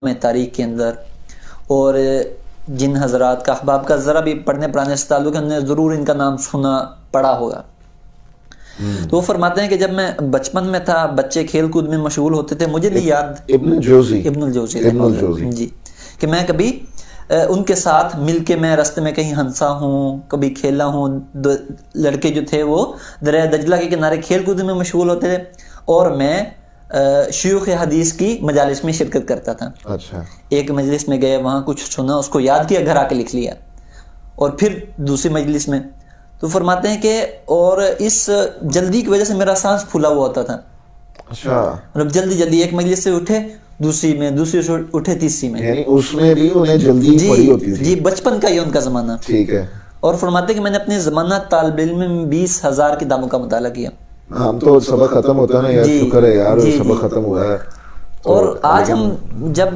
میں تاریخ کے اندر، اور جن حضرات کا احباب کا ذرا بھی پڑھنے پڑھانے سے تعلق ہے، ہم نے ضرور ان کا نام سنا پڑھا ہوگا. تو وہ فرماتے ہیں کہ جب میں بچپن میں تھا، بچے کھیل کود میں مشغول ہوتے تھے، مجھے نہیں یاد ابن الجوزی جی، کہ میں کبھی ان کے ساتھ مل کے میں راستے میں کہیں ہنسا ہوں، کبھی کھیلا ہوں. لڑکے جو تھے وہ دریائے دجلہ کے کنارے کھیل کود میں مشغول ہوتے تھے، اور میں شیوخ حدیث کی مجالس میں شرکت کرتا تھا. اچھا، ایک مجلس میں گئے، وہاں کچھ سنا، اس کو یاد کیا، گھر آ کے لکھ لیا، اور پھر دوسری مجلس میں. تو فرماتے ہیں کہ اور اس جلدی کی وجہ سے میرا سانس پھولا ہوا ہوتا تھا. اچھا، مطلب جلدی ایک مجلس سے اٹھے دوسری میں، دوسری سے اٹھے تیسری میں، یعنی اس میں بھی انہیں جلدی پڑی ہوتی تھی. جی بچپن کا ہی ان کا زمانہ. ٹھیک ہے. اور فرماتے ہیں کہ میں نے اپنے زمانہ طالب علم میں 20,000 کتابوں کا مطالعہ کیا. ہم تو سبق ختم ہوتا ہے نا یار، شکر ہے یار سبق ختم ہوا ہے. اور آج ہم جب